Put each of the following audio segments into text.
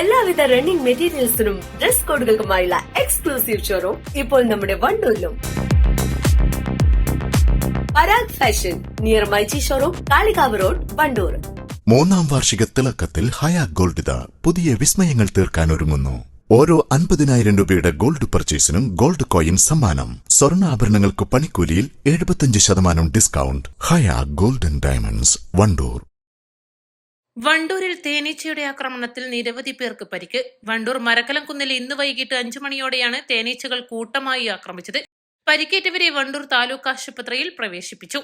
എല്ലാവിധ റണ്ണിംഗ് മെറ്റീരിയൽസിനും ഡ്രസ് കോഡുകൾക്കുമായുള്ള എക്സ്ക്ലൂസീവ് ഷോറൂം ഇപ്പോൾ നമ്മുടെ വണ്ടൂരിലും. Parag fashion near myG showroom, Kalikavu road, Wandoor. 3ാം വാർഷിക തിളക്കത്തിൽ ഹയാ ഗോൾഡ് പുതിയ വിസ്മയങ്ങൾ തീർക്കാൻ ഒരുങ്ങുന്നു. ഓരോ 50,000 രൂപയുടെ ഗോൾഡ് പർച്ചേസിനും ഗോൾഡ് കോയിൻ സമ്മാനം. സ്വർണ്ണാഭരണങ്ങൾക്ക് പണിക്കൂലിയിൽ 75% discount. Haya golden diamonds, Wandoor. വണ്ടൂരിൽ തേനീച്ചയുടെ ആക്രമണത്തിൽ നിരവധി പേർക്ക് പരിക്ക്. വണ്ടൂർ മരക്കലംകുന്നിൽ ഇന്ന് വൈകിട്ട് 5 മണിയോടെയാണ് തേനീച്ചകൾ കൂട്ടമായി ആക്രമിച്ചത്. പരിക്കേറ്റവരെ വണ്ടൂർ താലൂക്ക് ആശുപത്രിയിൽ പ്രവേശിപ്പിച്ചു.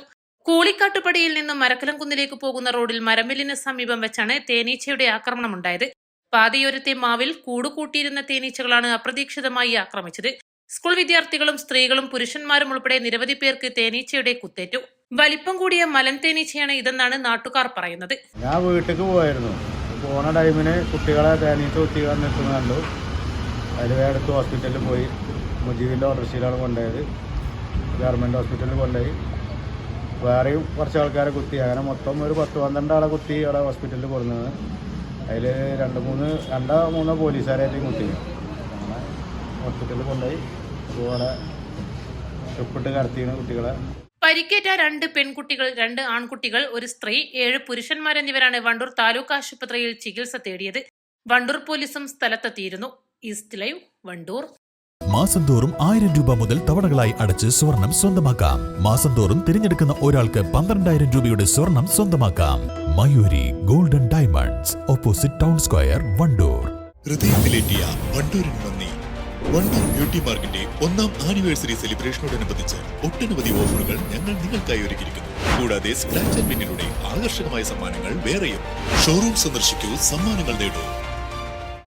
കൂളിക്കാട്ടുപടിയിൽ നിന്നും മരക്കലംകുന്നിലേക്ക് പോകുന്ന റോഡിൽ മരമില്ലിന് സമീപം വെച്ചാണ് തേനീച്ചയുടെ ആക്രമണമുണ്ടായത്. പാതയോരത്തെ മാവിൽ കൂടുകൂട്ടിയിരുന്ന തേനീച്ചകളാണ് അപ്രതീക്ഷിതമായി ആക്രമിച്ചത്. സ്കൂൾ വിദ്യാർത്ഥികളും സ്ത്രീകളും പുരുഷന്മാരും ഉൾപ്പെടെ നിരവധി പേർക്ക് തേനീച്ചയുടെ കുത്തേറ്റു. വലിപ്പം കൂടിയ മലൻ തേനീച്ചയാണ് ഇതെന്നാണ് നാട്ടുകാർ പറയുന്നത്. ഞാൻ വീട്ടിലേക്ക് പോയിരുന്നു. പോണ ടൈമിന് കുട്ടികളെ തേനീച്ച കുത്തി നിൽക്കുന്ന കണ്ടു. അതിൽ അടുത്ത് ഹോസ്പിറ്റലിൽ പോയി. മുജീബിൻ്റെ ഓട്ടോറിക്ഷയിലാണ് കൊണ്ടുപോയത്. ഗവൺമെൻറ് ഹോസ്പിറ്റലിൽ കൊണ്ടുപോയി. വേറെയും കുറച്ച് ആൾക്കാരെ കുത്തി. അങ്ങനെ മൊത്തം ഒരു 10-12 ആളെ കുത്തി അവിടെ ഹോസ്പിറ്റലിൽ കൊടുക്കുന്നത്. അതിൽ 2-3 പോലീസുകാരായിട്ട് കുത്തി. അങ്ങനെ ഹോസ്പിറ്റലിൽ കൊണ്ടുപോയി അവിടെ ട്രിപ്പിട്ട് കടത്തിയാണ് കുട്ടികളെ. പരിക്കേറ്റ 2 പെൺകുട്ടികൾ, 2 ആൺകുട്ടികൾ, ഒരു സ്ത്രീ, 7 പുരുഷന്മാരെന്നിവരാണ് വണ്ടൂർ താലൂക്ക് ആശുപത്രിയിൽ ചികിത്സ തേടിയത്. വണ്ടൂർ പോലീസും സ്ഥലത്തെത്തിയിരുന്നു. East live, Wandoor. മാസം തോറും 1000 രൂപ മുതൽ തവണകളായി അടച്ച് സ്വർണം സ്വന്തമാക്കാം. മാസം തോറും തിരഞ്ഞെടുക്കുന്ന ഒരാൾക്ക് 12,000 രൂപയുടെ സ്വർണം സ്വന്തമാക്കാം. Mayuri golden diamonds, opposite town square, Wandoor. ഹൃദയത്തിലെത്തിയ വണ്ടൂരിന് നന്ദി. വണ്ടൂർ ബ്യൂട്ടി മാർക്കിന്റെ 1ാം ആനിവേഴ്സറി സെലിബ്രേഷനോടനുബന്ധിച്ച് ഒട്ടനവധി ഓഫറുകൾ ഞങ്ങൾ നിങ്ങൾക്കായി ഒരുക്കിയിരിക്കുന്നു. കൂടാതെ സ്ക്രാച്ച് ആൻഡ് വിന്നിലൂടെ ആകർഷകമായ സമ്മാനങ്ങൾ വേറെയും. ഷോറൂം സന്ദർശിക്കൂ, സമ്മാനങ്ങൾ നേടൂ.